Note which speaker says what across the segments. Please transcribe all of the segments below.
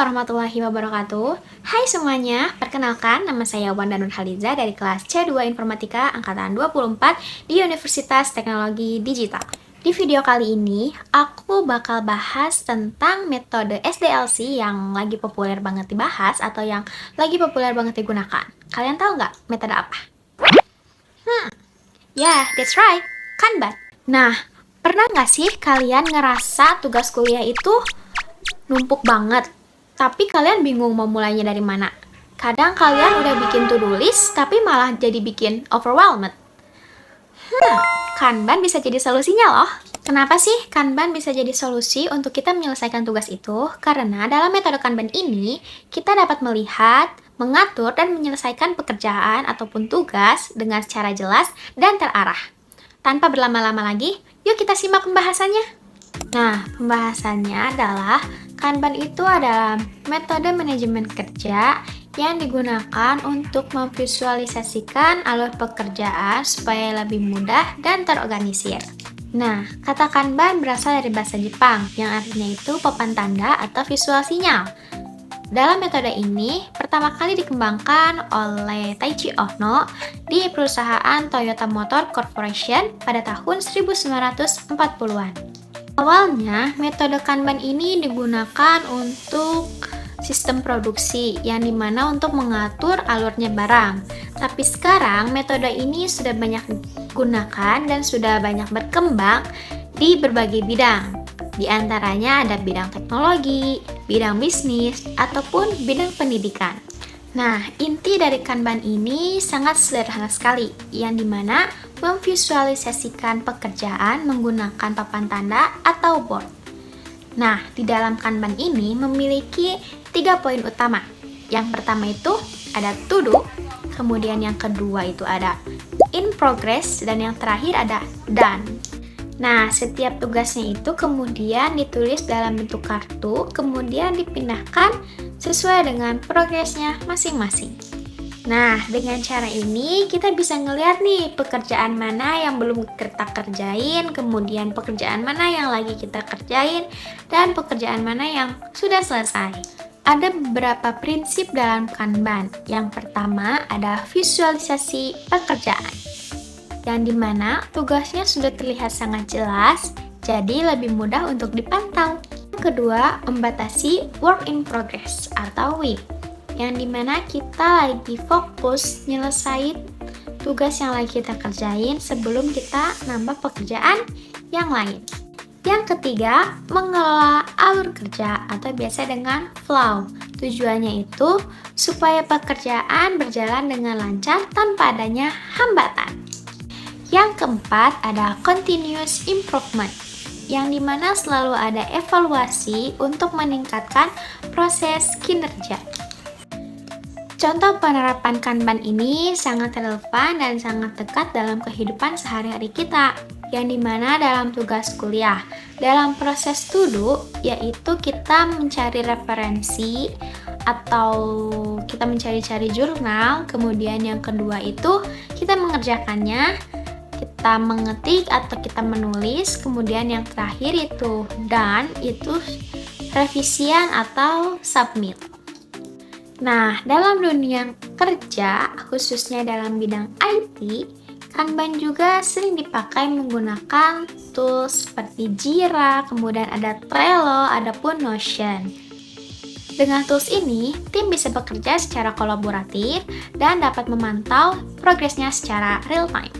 Speaker 1: warahmatullahi wabarakatuh. Hai semuanya, perkenalkan nama saya Wanda Nurhaliza dari kelas C2 Informatika Angkatan 24 di Universitas Teknologi Digital. Di video kali ini, aku bakal bahas tentang metode SDLC yang lagi populer banget dibahas atau yang lagi populer banget digunakan. Kalian tahu nggak metode apa? That's right, Kanban. Nah, pernah nggak sih kalian ngerasa tugas kuliah itu numpuk banget, tapi kalian bingung mau mulainya dari mana? Kadang kalian udah bikin to-do list, tapi malah jadi bikin overwhelmed. Kanban bisa jadi solusinya loh. Kenapa sih Kanban bisa jadi solusi untuk kita menyelesaikan tugas itu? Karena dalam metode Kanban ini, kita dapat melihat, mengatur, dan menyelesaikan pekerjaan ataupun tugas dengan secara jelas dan terarah. Tanpa berlama-lama lagi, yuk kita simak pembahasannya. Nah, pembahasannya adalah Kanban itu adalah metode manajemen kerja yang digunakan untuk memvisualisasikan alur pekerjaan supaya lebih mudah dan terorganisir. Nah, kata Kanban berasal dari bahasa Jepang yang artinya itu papan tanda atau visual sinyal. Dalam metode ini, pertama kali dikembangkan oleh Taichi Ohno di perusahaan Toyota Motor Corporation pada tahun 1940-an. Awalnya, metode Kanban ini digunakan untuk sistem produksi, yang dimana untuk mengatur alurnya barang. Tapi sekarang, metode ini sudah banyak digunakan dan sudah banyak berkembang di berbagai bidang. Di antaranya ada bidang teknologi, bidang bisnis, ataupun bidang pendidikan. Nah, inti dari Kanban ini sangat sederhana sekali, yang dimana memvisualisasikan pekerjaan menggunakan papan tanda atau board. Nah, di dalam Kanban ini memiliki 3 poin utama. Yang pertama itu ada to do, kemudian yang kedua itu ada in progress, dan yang terakhir ada done. Nah, setiap tugasnya itu kemudian ditulis dalam bentuk kartu, kemudian dipindahkan sesuai dengan progresnya masing-masing. Nah, dengan cara ini kita bisa ngeliat nih pekerjaan mana yang belum kita kerjain, kemudian pekerjaan mana yang lagi kita kerjain, dan pekerjaan mana yang sudah selesai. Ada beberapa prinsip dalam Kanban. Yang pertama ada visualisasi pekerjaan, yang dimana tugasnya sudah terlihat sangat jelas, jadi lebih mudah untuk dipantau. Kedua, membatasi work in progress atau WIP, yang dimana kita lagi fokus nyelesain tugas yang lagi kita kerjain sebelum kita nambah pekerjaan yang lain. Yang ketiga, mengelola alur kerja atau biasa dengan flow. Tujuannya itu supaya pekerjaan berjalan dengan lancar tanpa adanya hambatan. Yang keempat ada continuous improvement, yang dimana selalu ada evaluasi untuk meningkatkan proses kinerja. Contoh penerapan Kanban ini sangat relevan dan sangat dekat dalam kehidupan sehari-hari kita, yang dimana dalam tugas kuliah, dalam proses to do, yaitu kita mencari referensi atau kita mencari-cari jurnal, kemudian yang kedua itu kita mengerjakannya, kita mengetik atau kita menulis, kemudian yang terakhir itu done, itu revisian atau submit. Nah, dalam dunia kerja, khususnya dalam bidang IT, Kanban juga sering dipakai menggunakan tools seperti Jira, kemudian ada Trello, adapun Notion. Dengan tools ini, tim bisa bekerja secara kolaboratif dan dapat memantau progresnya secara real time.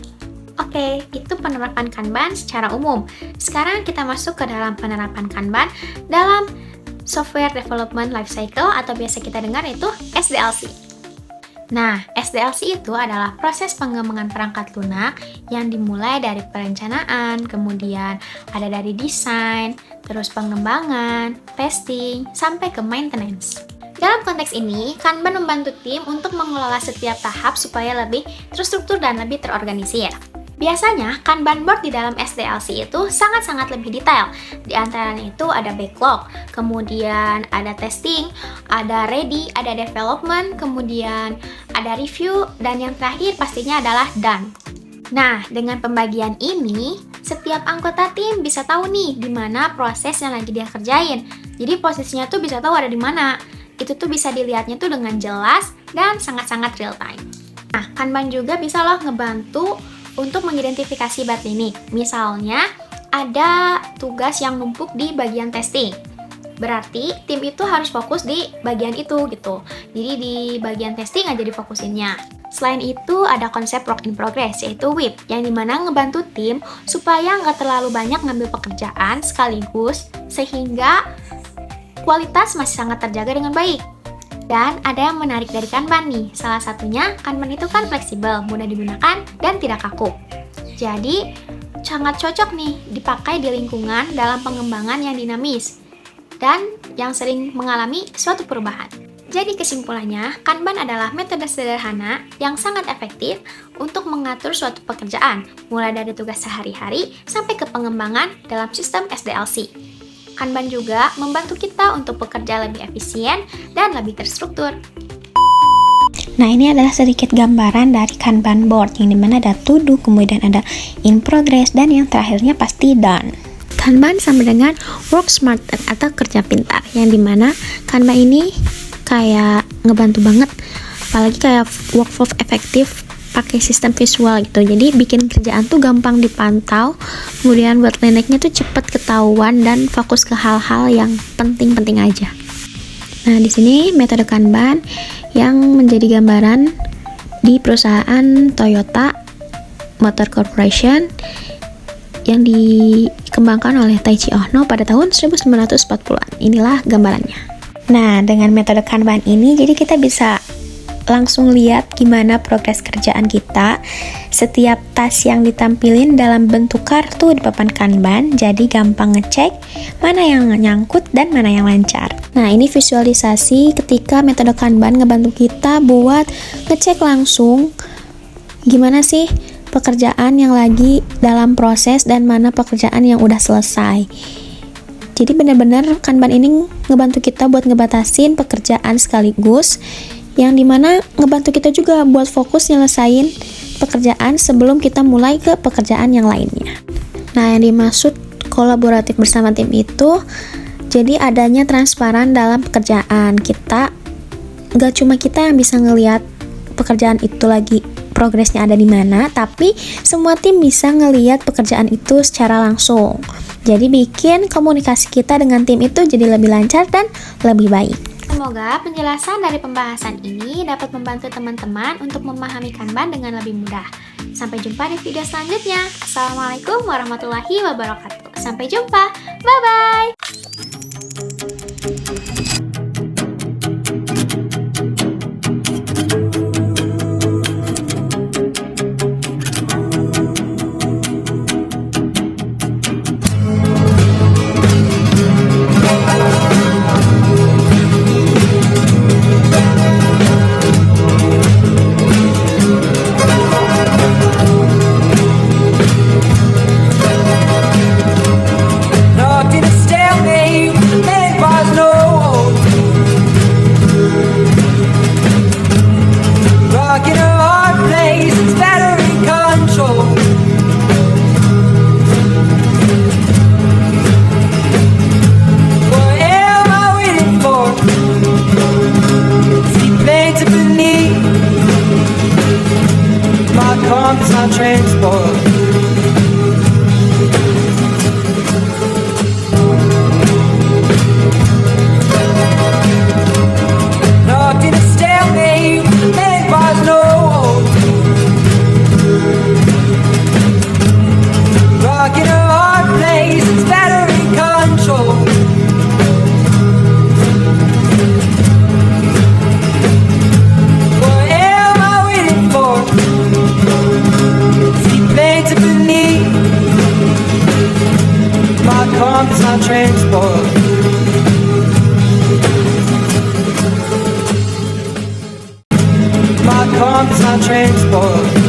Speaker 1: Oke, itu penerapan Kanban secara umum. Sekarang kita masuk ke dalam penerapan Kanban dalam Software Development Lifecycle atau biasa kita dengar itu SDLC. Nah, SDLC itu adalah proses pengembangan perangkat lunak yang dimulai dari perencanaan, kemudian ada dari desain, terus pengembangan, testing, sampai ke maintenance. Dalam konteks ini, Kanban membantu tim untuk mengelola setiap tahap supaya lebih terstruktur dan lebih terorganisir. Biasanya, Kanban board di dalam SDLC itu sangat-sangat lebih detail. Di antaranya itu ada backlog, kemudian ada testing, ada ready, ada development, kemudian ada review, dan yang terakhir pastinya adalah done. Nah, dengan pembagian ini, setiap anggota tim bisa tahu nih di mana proses yang lagi dia kerjain. Jadi posisinya tuh bisa tahu ada di mana. itu tuh bisa dilihatnya tuh dengan jelas dan sangat-sangat real time. Nah, Kanban juga bisa loh ngebantu untuk mengidentifikasi bad limit. Misalnya, ada tugas yang numpuk di bagian testing. Berarti tim itu harus fokus di bagian itu gitu. Jadi di bagian testing aja difokusinnya. Selain itu ada konsep work in progress yaitu WIP yang dimana ngebantu tim supaya nggak terlalu banyak ngambil pekerjaan sekaligus sehingga kualitas masih sangat terjaga dengan baik. Dan ada yang menarik dari Kanban nih, salah satunya Kanban itu kan fleksibel, mudah digunakan dan tidak kaku. Jadi sangat cocok nih dipakai di lingkungan dalam pengembangan yang dinamis dan yang sering mengalami suatu perubahan. Jadi kesimpulannya, Kanban adalah metode sederhana yang sangat efektif untuk mengatur suatu pekerjaan, mulai dari tugas sehari-hari sampai ke pengembangan dalam sistem SDLC. Kanban juga membantu kita untuk bekerja lebih efisien dan lebih terstruktur.
Speaker 2: Nah, ini adalah sedikit gambaran dari Kanban board, yang dimana ada to do, kemudian ada in progress, dan yang terakhirnya pasti done. Kanban sama dengan work smart atau kerja pintar, yang dimana Kanban ini kayak ngebantu banget, apalagi kayak workflow efektif pakai sistem visual gitu. Jadi bikin kerjaan tuh gampang dipantau, kemudian buat bottlenecknya tuh cepet ketahuan dan fokus ke hal-hal yang penting-penting aja. Nah, di sini metode Kanban yang menjadi gambaran di perusahaan Toyota Motor Corporation yang dikembangkan oleh Taichi Ohno pada tahun 1940-an. Inilah gambarannya. Nah, dengan metode Kanban ini jadi kita bisa langsung lihat gimana progres kerjaan kita. Setiap task yang ditampilin dalam bentuk kartu di papan Kanban, jadi gampang ngecek mana yang nyangkut dan mana yang lancar. Nah, ini visualisasi ketika metode Kanban ngebantu kita buat ngecek langsung gimana sih pekerjaan yang lagi dalam proses dan mana pekerjaan yang udah selesai. Jadi benar-benar Kanban ini ngebantu kita buat ngebatasin pekerjaan sekaligus, yang dimana ngebantu kita juga buat fokus nyelesain pekerjaan sebelum kita mulai ke pekerjaan yang lainnya. Nah, yang dimaksud kolaboratif bersama tim itu jadi adanya transparan dalam pekerjaan. Kita nggak cuma kita yang bisa ngelihat pekerjaan itu lagi progresnya ada di mana, tapi semua tim bisa ngelihat pekerjaan itu secara langsung. Jadi bikin komunikasi kita dengan tim itu jadi lebih lancar dan lebih baik.
Speaker 1: Semoga penjelasan dari pembahasan ini dapat membantu teman-teman untuk memahami Kanban dengan lebih mudah. Sampai jumpa di video selanjutnya. Assalamualaikum warahmatullahi wabarakatuh. Sampai jumpa. Bye-bye.
Speaker 3: Transport. Locked in a stalemate, there was no hope. Rocking a hard place, it's battery control. What am I waiting for? Made to believe my compass on transport. My compass on transport.